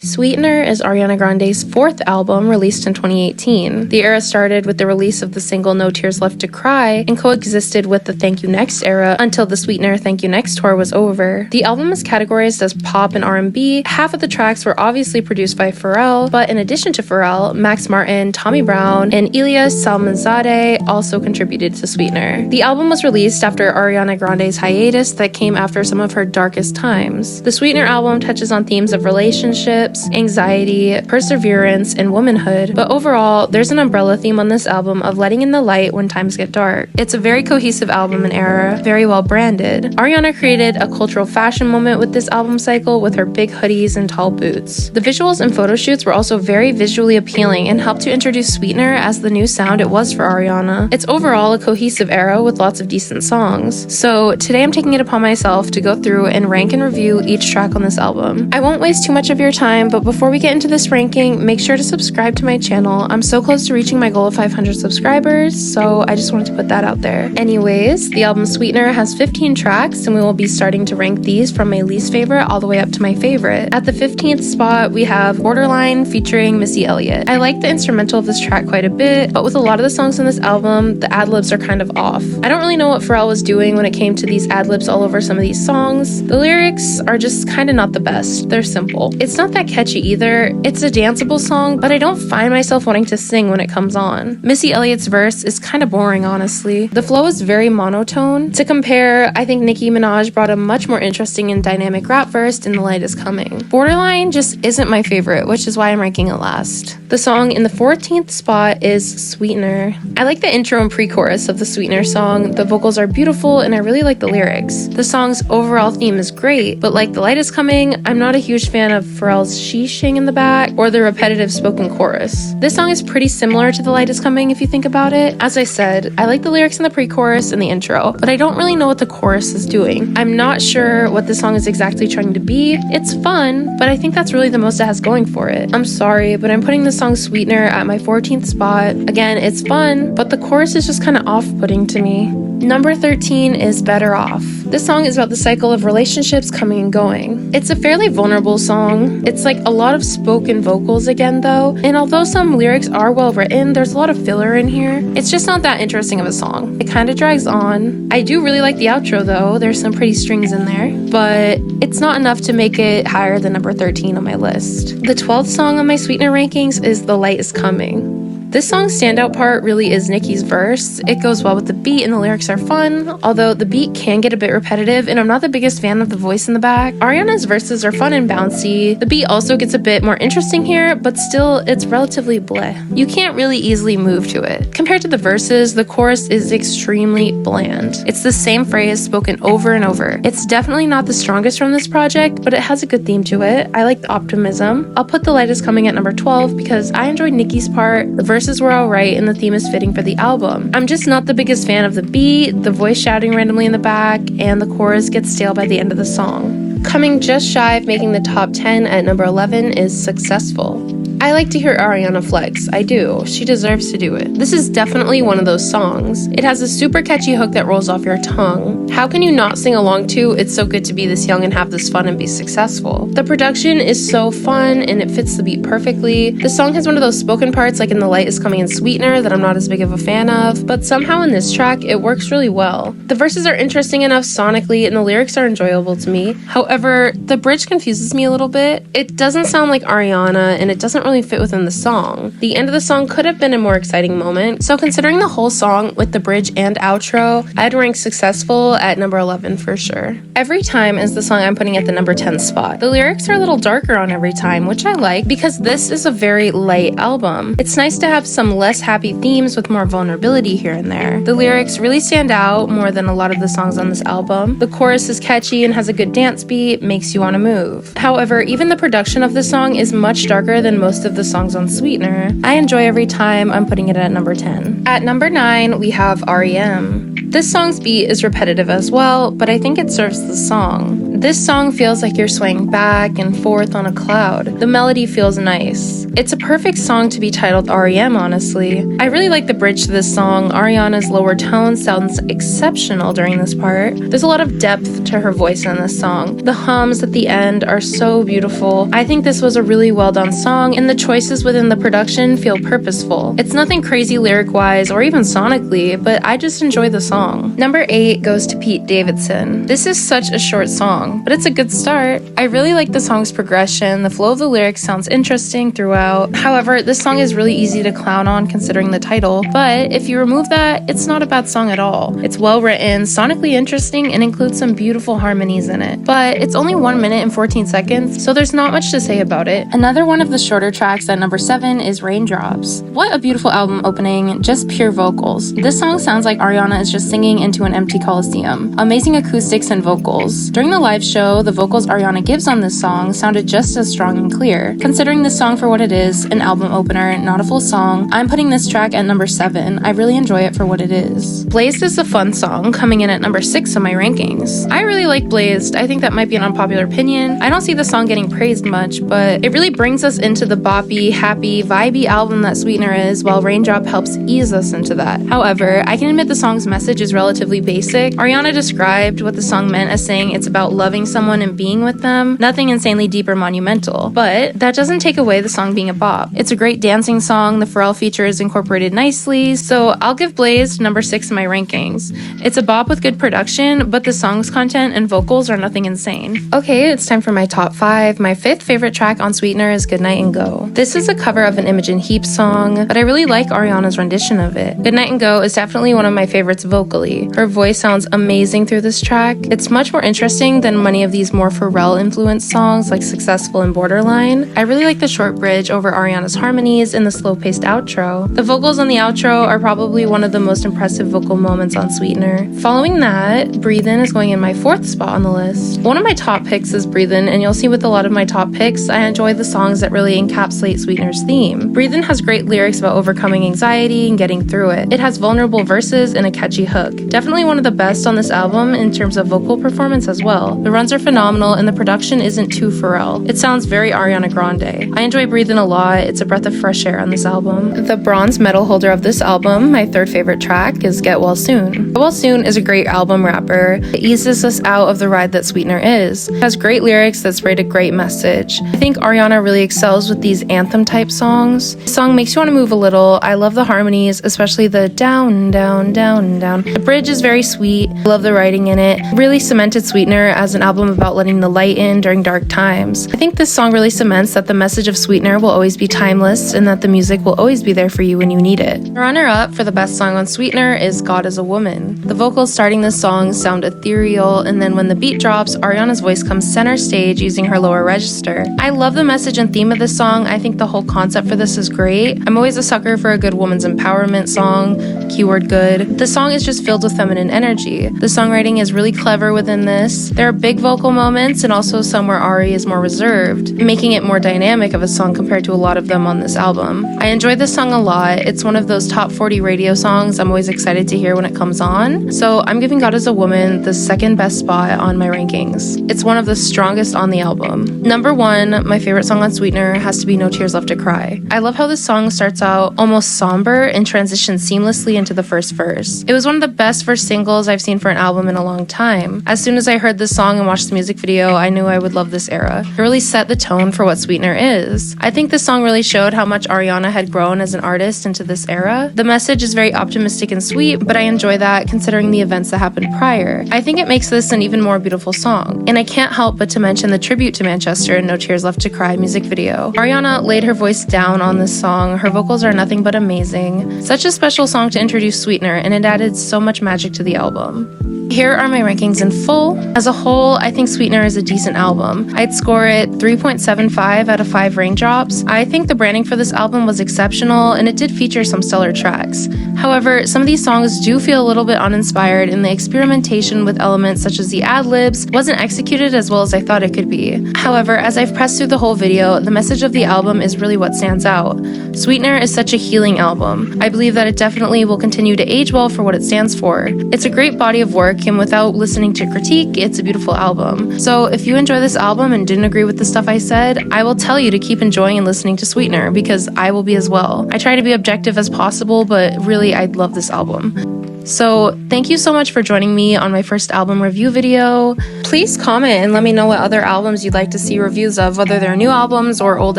Sweetener is Ariana Grande's fourth album, released in 2018. The era started with the release of the single No Tears Left to Cry and coexisted with the Thank You Next era until the Sweetener Thank You Next tour was over. The album is categorized as pop and R&B. Half of the tracks were obviously produced by Pharrell, but in addition to Pharrell, Max Martin, Tommy Brown, and Ilyah Salmanzadeh also contributed to Sweetener. The album was released after Ariana Grande's hiatus that came after some of her darkest times. The Sweetener album touches on themes of relationships, anxiety, perseverance, and womanhood, but overall, there's an umbrella theme on this album of letting in the light when times get dark. It's a very cohesive album and era, very well branded. Ariana created a cultural fashion moment with this album cycle with her big hoodies and tall boots. The visuals and photo shoots were also very visually appealing and helped to introduce Sweetener as the new sound it was for Ariana. It's overall a cohesive era with lots of decent songs. So today I'm taking it upon myself to go through and rank and review each track on this album. I won't waste too much of your time, but before we get into this ranking, make sure to subscribe to my channel. I'm so close to reaching my goal of 500 subscribers, so I just wanted to put that out there. Anyways, the album Sweetener has 15 tracks, and we will be starting to rank these from my least favorite all the way up to my favorite. At the 15th spot, we have Borderline featuring Missy Elliott. I like the instrumental of this track quite a bit, but with a lot of the songs on this album, the ad-libs are kind of off. I don't really know what Pharrell was doing when it came to these ad-libs all over some of these songs. The lyrics are just kind of not the best. They're simple. It's not that catchy either. It's a danceable song, but I don't find myself wanting to sing when it comes on. Missy Elliott's verse is kind of boring, honestly. The flow is very monotone. To compare, I think Nicki Minaj brought a much more interesting and dynamic rap verse in The Light Is Coming. Borderline just isn't my favorite, which is why I'm ranking it last. The song in the 14th spot is Sweetener. I like the intro and pre-chorus of the Sweetener song. The vocals are beautiful and I really like the lyrics. The song's overall theme is great, but like The Light Is Coming, I'm not a huge fan of Pharrell's sheeshing in the back or the repetitive spoken chorus. This song is pretty similar to The Light Is Coming if you think about it. As I said, I like the lyrics in the pre-chorus and the intro, but I don't really know what the chorus is doing. I'm not sure what this song is exactly trying to be. It's fun, but I think that's really the most it has going for it. I'm sorry, but I'm putting the song Sweetener at my 14th spot. Again, it's fun, but the chorus is just kind of off-putting to me. Number 13 is Better Off. This song is about the cycle of relationships coming and going. It's a fairly vulnerable song. It's like a lot of spoken vocals again though, and although some lyrics are well written, there's a lot of filler in here. It's just not that interesting of a song. It kind of drags on. I do really like the outro though. There's some pretty strings in there, but it's not enough to make it higher than number 13 on my list. The 12th song on my Sweetener rankings is The Light Is Coming. This song's standout part really is Nicki's verse. It goes well with the beat and the lyrics are fun, although the beat can get a bit repetitive and I'm not the biggest fan of the voice in the back. Ariana's verses are fun and bouncy. The beat also gets a bit more interesting here, but still it's relatively bleh. You can't really easily move to it. Compared to the verses, the chorus is extremely bland. It's the same phrase spoken over and over. It's definitely not the strongest from this project, but it has a good theme to it. I like the optimism. I'll put The Light Is Coming at number 12 because I enjoyed Nicki's part. The verses were alright and the theme is fitting for the album. I'm just not the biggest fan of the beat, the voice shouting randomly in the back, and the chorus gets stale by the end of the song. Coming just shy of making the top 10 at number 11 is Successful. I like to hear Ariana flex. I do. She deserves to do it. This is definitely one of those songs. It has a super catchy hook that rolls off your tongue. How can you not sing along to It's So Good to Be This Young and Have This Fun and Be Successful? The production is so fun and it fits the beat perfectly. The song has one of those spoken parts like in The Light Is Coming and Sweetener that I'm not as big of a fan of, but somehow in this track it works really well. The verses are interesting enough sonically and the lyrics are enjoyable to me. However, the bridge confuses me a little bit. It doesn't sound like Ariana and it doesn't really fit within the song. The end of the song could have been a more exciting moment, so considering the whole song with the bridge and outro, I'd rank Successful at number 11 for sure. Every Time is the song I'm putting at the number 10 spot. The lyrics are a little darker on Every Time, which I like because this is a very light album. It's nice to have some less happy themes with more vulnerability here and there. The lyrics really stand out more than a lot of the songs on this album. The chorus is catchy and has a good dance beat, makes you want to move. However, even the production of the song is much darker than most of the songs on Sweetener. I enjoy Every Time. I'm putting it at number 10. At number 9, we have R.E.M. This song's beat is repetitive as well, but I think it serves the song. This song feels like you're swaying back and forth on a cloud. The melody feels nice. It's a perfect song to be titled REM, honestly. I really like the bridge to this song. Ariana's lower tone sounds exceptional during this part. There's a lot of depth to her voice in this song. The hums at the end are so beautiful. I think this was a really well done song, and the choices within the production feel purposeful. It's nothing crazy lyric-wise or even sonically, but I just enjoy the song. Number 8 goes to Pete Davidson. This is such a short song, but it's a good start. I really like the song's progression. The flow of the lyrics sounds interesting throughout. However, this song is really easy to clown on considering the title, but if you remove that, it's not a bad song at all. It's well written, sonically interesting, and includes some beautiful harmonies in it. But it's only 1 minute and 14 seconds, so there's not much to say about it. Another one of the shorter tracks at number 7 is Raindrops. What a beautiful album opening, just pure vocals. This song sounds like Ariana is just singing into an empty coliseum. Amazing acoustics and vocals. During the live show, the vocals Ariana gives on this song sounded just as strong and clear. Considering this song for what it is, an album opener, not a full song, I'm putting this track at number 7. I really enjoy it for what it is. Blazed is a fun song, coming in at number 6 on my rankings. I really like Blazed. I think that might be an unpopular opinion. I don't see the song getting praised much, but it really brings us into the boppy, happy, vibey album that Sweetener is, while Raindrop helps ease us into that. However, I can admit the song's message is relatively basic. Ariana described what the song meant as saying it's about loving someone and being with them, nothing insanely deep or monumental. But that doesn't take away the song being a bop. It's a great dancing song, the Pharrell feature is incorporated nicely, so I'll give Blazed number 6 in my rankings. It's a bop with good production, but the song's content and vocals are nothing insane. Okay, it's time for my top 5. My 5th favorite track on Sweetener is Goodnight and Go. This is a cover of an Imogen Heap song, but I really like Ariana's rendition of it. Goodnight and Go is definitely one of my favorites vocally. Her voice sounds amazing through this track. It's much more interesting than many of these more Pharrell-influenced songs like Successful and Borderline. I really like the short bridge over Ariana's harmonies and the slow-paced outro. The vocals on the outro are probably one of the most impressive vocal moments on Sweetener. Following that, Breathin' is going in my 4th spot on the list. One of my top picks is Breathin', and you'll see with a lot of my top picks, I enjoy the songs that really encapsulate Sweetener's theme. Breathin' has great lyrics about overcoming anxiety and getting through it. It has vulnerable verses and a catchy hook. Definitely one of the best on this album in terms of vocal performance as well. The runs are phenomenal and the production isn't too Pharrell. It sounds very Ariana Grande. I enjoy Breathin' a lot. It's a breath of fresh air on this album. The bronze medal holder of this album, my 3rd favorite track, is Get Well Soon. Get Well Soon is a great album rapper. It eases us out of the ride that Sweetener is. It has great lyrics that spread a great message. I think Ariana really excels with these anthem type songs. The song makes you want to move a little. I love the harmonies, especially the down, down, down, down. The bridge is very sweet. I love the writing in it. It really cemented Sweetener as an album about letting the light in during dark times. I think this song really cements that the message of Sweetener will always be timeless and that the music will always be there for you when you need it. The runner-up for the best song on Sweetener is God Is a Woman. The vocals starting this song sound ethereal, and then when the beat drops, Ariana's voice comes center stage using her lower register. I love the message and theme of this song. I think the whole concept for this is great. I'm always a sucker for a good woman's empowerment song, keyword good. The song is just filled with feminine energy. The songwriting is really clever within this. There are big vocal moments and also some where Ari is more reserved, making it more dynamic of a song compared to a lot of them on this album. I enjoy this song a lot. It's one of those top 40 radio songs I'm always excited to hear when it comes on. So I'm giving God Is a Woman the 2nd best spot on my rankings. It's one of the strongest on the album. Number 1, my favorite song on Sweetener has to be No Tears Left to Cry. I love how this song starts out almost somber and transitions seamlessly into the first verse. It was one of the best first singles I've seen for an album in a long time. As soon as I heard this song and watched the music video, I knew I would love this era. It really set the tone for what Sweetener is. I think this song really showed how much Ariana had grown as an artist into this era. The message is very optimistic and sweet, but I enjoy that considering the events that happened prior. I think it makes this an even more beautiful song. And I can't help but to mention the tribute to Manchester in No Tears Left to Cry music video. Ariana laid her voice down on this song. Her vocals are nothing but amazing. Such a special song to introduce Sweetener, and it added so much magic to the album. Here are my rankings in full. As a whole, I think Sweetener is a decent album. I'd score it 3.75 out of 5 Raindrops. I think the branding for this album was exceptional, and it did feature some stellar tracks. However, some of these songs do feel a little bit uninspired, and the experimentation with elements such as the ad-libs wasn't executed as well as I thought it could be. However, as I've pressed through the whole video, the message of the album is really what stands out. Sweetener is such a healing album. I believe that it definitely will continue to age well for what it stands for. It's a great body of work, work, and without listening to critique, it's a beautiful album. So if you enjoy this album and didn't agree with the stuff I said, I will tell you to keep enjoying and listening to Sweetener, because I will be as well. I try to be objective as possible, but really, I love this album. So thank you so much for joining me on my first album review video. Please comment and let me know what other albums you'd like to see reviews of, whether they're new albums or old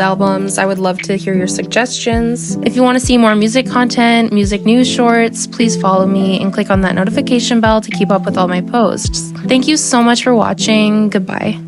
albums. I would love to hear your suggestions. If you want to see more music content, music news shorts, please follow me and click on that notification bell to keep up with all my posts. Thank you so much for watching. Goodbye.